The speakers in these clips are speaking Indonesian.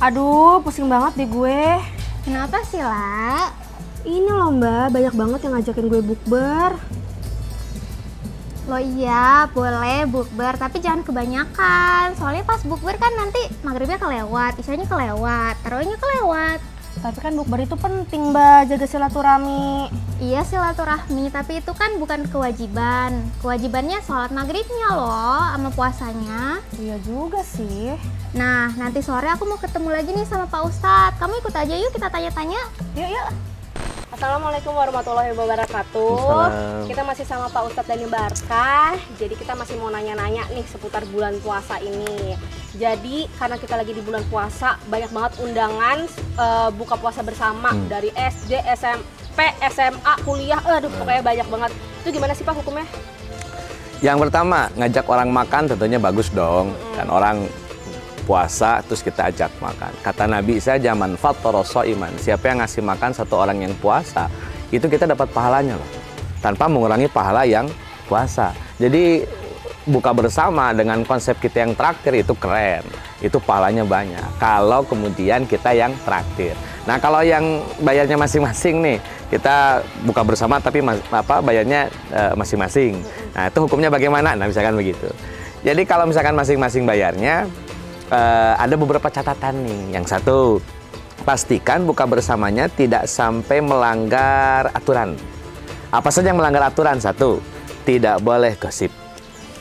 Aduh, pusing banget deh gue. Kenapa sih, La? Ini loh Mbak, banyak banget yang ngajakin gue bukber. Lo iya, boleh bukber, tapi jangan kebanyakan. Soalnya pas bukber kan nanti maghribnya kelewat, isyanya kelewat, tarawihnya kelewat. Tapi kan bukber itu penting Mbak, jaga silaturahmi. Iya silaturahmi, tapi itu kan bukan kewajiban. Kewajibannya sholat maghribnya loh, sama puasanya. Iya juga sih. Nah, nanti sore aku mau ketemu lagi nih sama Pak Ustadz. Kamu ikut aja yuk, kita tanya-tanya. Yuk. Assalamualaikum warahmatullahi wabarakatuh. Assalam. Kita masih sama Pak Ustadz Dhani Barkah. Jadi kita masih mau nanya-nanya nih seputar bulan puasa ini. Jadi karena kita lagi di bulan puasa, banyak banget undangan buka puasa bersama dari SD, SMP, SMA, kuliah. Pokoknya banyak banget. Itu gimana sih Pak hukumnya? Yang pertama, ngajak orang makan tentunya bagus dong. Kan orang puasa terus kita ajak makan. Kata Nabi saja, man fattara shaiman, siapa yang ngasih makan satu orang yang puasa, itu kita dapat pahalanya loh. Tanpa mengurangi pahala yang puasa. Jadi buka bersama dengan konsep kita yang traktir itu keren. Itu pahalanya banyak. Kalau kemudian kita yang traktir. Nah, kalau yang bayarnya masing-masing nih, kita buka bersama tapi bayarnya masing-masing. Nah, itu hukumnya bagaimana? Nah, misalkan begitu. Jadi kalau misalkan masing-masing bayarnya, ada beberapa catatan nih. Yang satu, pastikan buka bersamanya tidak sampai melanggar aturan. Apa saja yang melanggar aturan? Satu, tidak boleh gosip.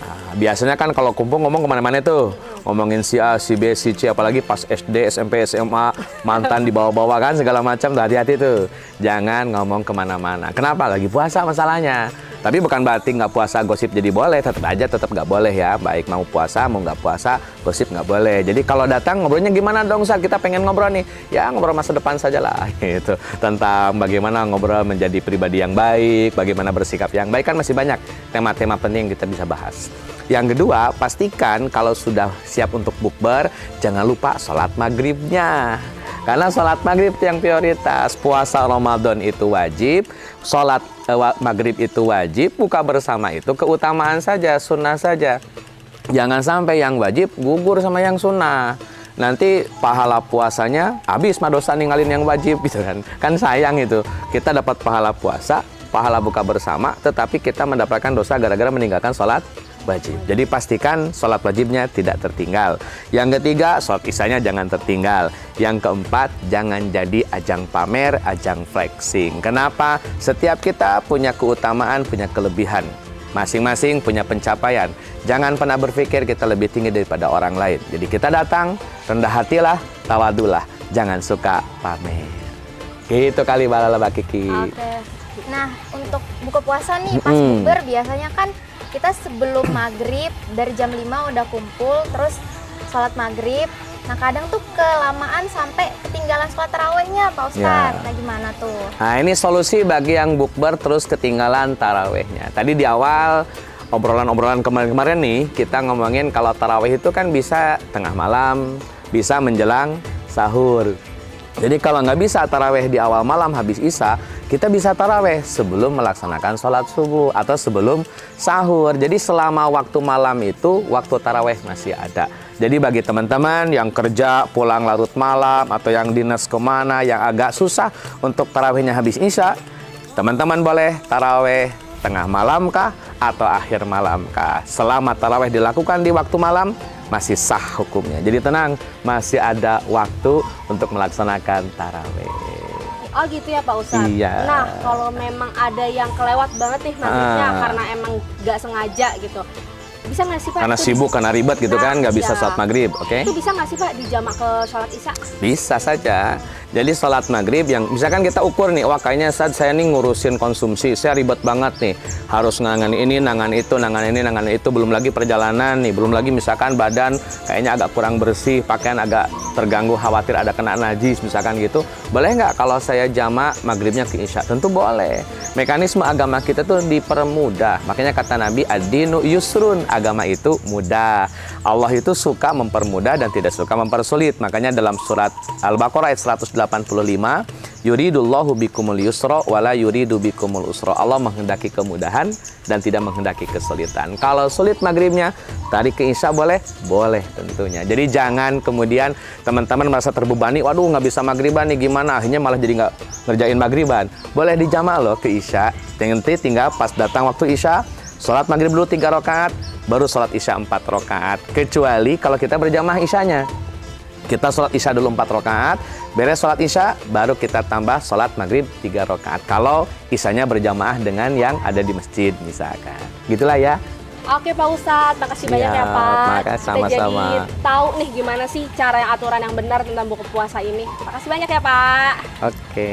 Nah, biasanya kan kalau kumpul ngomong kemana-mana tuh, ngomongin si A, si B, si C, apalagi pas SD, SMP, SMA, mantan dibawa-bawa kan segala macam. Hati-hati tuh, jangan ngomong kemana-mana. Kenapa? Lagi puasa masalahnya. Tapi bukan berarti nggak puasa gosip jadi boleh, tetap nggak boleh ya. Baik mau puasa, mau nggak puasa, gosip nggak boleh. Jadi kalau datang ngobrolnya gimana dong, Ustaz? Kita pengen ngobrol nih. Ya ngobrol masa depan saja lah, gitu. Tentang bagaimana ngobrol menjadi pribadi yang baik, bagaimana bersikap yang baik, kan masih banyak tema-tema penting yang kita bisa bahas. Yang kedua, pastikan kalau sudah siap untuk bukber, jangan lupa sholat maghribnya. Karena sholat maghrib itu yang prioritas. Puasa Ramadan itu wajib, sholat maghrib itu wajib, buka bersama itu keutamaan saja, sunnah saja. Jangan sampai yang wajib gugur sama yang sunnah. Nanti pahala puasanya habis, dosa ninggalin yang wajib gitu kan. Kan sayang itu. Kita dapat pahala puasa, pahala buka bersama, tetapi kita mendapatkan dosa gara-gara meninggalkan sholat wajib. Jadi pastikan sholat wajibnya tidak tertinggal. Yang ketiga, sholat isyanya jangan tertinggal. Yang keempat, jangan jadi ajang pamer, ajang flexing. Kenapa? Setiap kita punya keutamaan, punya kelebihan. Masing-masing punya pencapaian. Jangan pernah berpikir kita lebih tinggi daripada orang lain. Jadi kita datang, rendah hatilah, tawadulah. Jangan suka pamer. Gitu kali Mbak Kiki. Oke. Nah, untuk buka puasa nih, pas bukber biasanya kan kita sebelum maghrib dari jam 5 udah kumpul, terus sholat maghrib. Nah kadang tuh kelamaan sampai ketinggalan sholat tarawehnya Pak Ustadz. Nah gimana tuh? Nah ini solusi bagi yang bukber terus ketinggalan tarawehnya. Tadi di awal obrolan-obrolan kemarin-kemarin nih, kita ngomongin kalau taraweh itu kan bisa tengah malam, bisa menjelang sahur. Jadi kalau nggak bisa taraweh di awal malam habis isya, kita bisa taraweh sebelum melaksanakan sholat subuh atau sebelum sahur. Jadi selama waktu malam itu, waktu taraweh masih ada. Jadi bagi teman-teman yang kerja pulang larut malam atau yang dinas kemana, yang agak susah untuk tarawehnya habis isya, teman-teman boleh taraweh tengah malam kah atau akhir malam kah. Selama taraweh dilakukan di waktu malam, masih sah hukumnya. Jadi tenang, masih ada waktu untuk melaksanakan taraweh. Oh gitu ya Pak Ustadz? Iya. Nah kalau memang ada yang kelewat banget nih maghribnya karena emang nggak sengaja gitu, bisa nggak sih Pak? Karena sibuk, karena ribet gitu kan, nggak bisa sholat maghrib, oke? Itu bisa nggak sih Pak dijamak ke sholat isya? Bisa saja. Jadi sholat maghrib yang misalkan kita ukur nih, wah kayaknya saat saya nih ngurusin konsumsi, saya ribet banget nih, harus nangani ini, nangani itu, nangani ini, nangani itu, belum lagi perjalanan nih, belum lagi misalkan badan kayaknya agak kurang bersih, pakaian agak terganggu, khawatir ada kena najis misalkan gitu, boleh nggak kalau saya jamak maghribnya ke isya? Tentu boleh. Mekanisme agama kita tuh dipermudah, makanya kata Nabi, ad-dinu yusrun, agama itu mudah. Allah itu suka mempermudah dan tidak suka mempersulit. Makanya dalam surat Al-Baqarah ayat 108 85, yuridullahu bikumul yusra wala yuridu bikumul usra. Allah menghendaki kemudahan dan tidak menghendaki kesulitan. Kalau sulit maghribnya, tarik ke isya boleh? Boleh tentunya. Jadi jangan kemudian teman-teman merasa terbebani, waduh nggak bisa maghriban nih gimana, akhirnya malah jadi nggak ngerjain maghriban. Boleh dijamak loh ke isya. Nanti tinggal pas datang waktu isya, sholat maghrib dulu 3 rakaat, baru sholat isya 4 rakaat. Kecuali kalau kita berjamaah isyanya. Kita sholat isya dulu 4 rakaat, beres sholat isya, baru kita tambah sholat maghrib 3 rakaat. Kalau isyanya berjamaah dengan yang ada di masjid misalkan. Gitulah ya. Oke Pak Ustadz, makasih banyak ya Pak. Makasih, sama-sama. Kita jadi tahu nih gimana sih cara yang aturan yang benar tentang buka puasa ini. Terima kasih banyak ya Pak. Oke.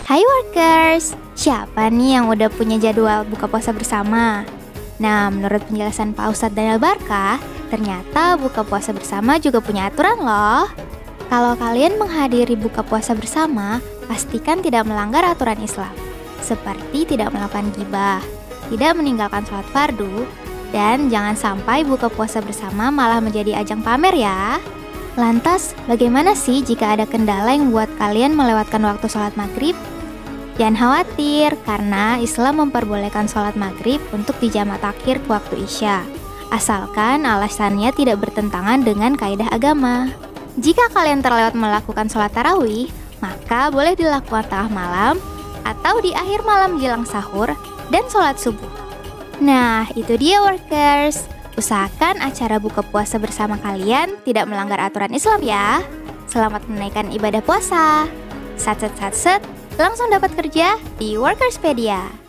Hai workers, siapa nih yang udah punya jadwal buka puasa bersama? Nah, menurut penjelasan Pak Ustadz Daniel Barkah, ternyata buka puasa bersama juga punya aturan loh. Kalau kalian menghadiri buka puasa bersama, pastikan tidak melanggar aturan Islam, seperti tidak melakukan ghibah, tidak meninggalkan sholat fardu, dan jangan sampai buka puasa bersama malah menjadi ajang pamer ya. Lantas, bagaimana sih jika ada kendala yang membuat kalian melewatkan waktu sholat maghrib? Jangan khawatir, karena Islam memperbolehkan sholat maghrib untuk dijamak takhir ke waktu isya, asalkan alasannya tidak bertentangan dengan kaidah agama. Jika kalian terlewat melakukan sholat tarawih, maka boleh dilakukan tengah malam atau di akhir malam jelang sahur dan sholat subuh. Nah, itu dia workers. Usahakan acara buka puasa bersama kalian tidak melanggar aturan Islam ya. Selamat menaikkan ibadah puasa. Sat, langsung dapat kerja di Workerspedia.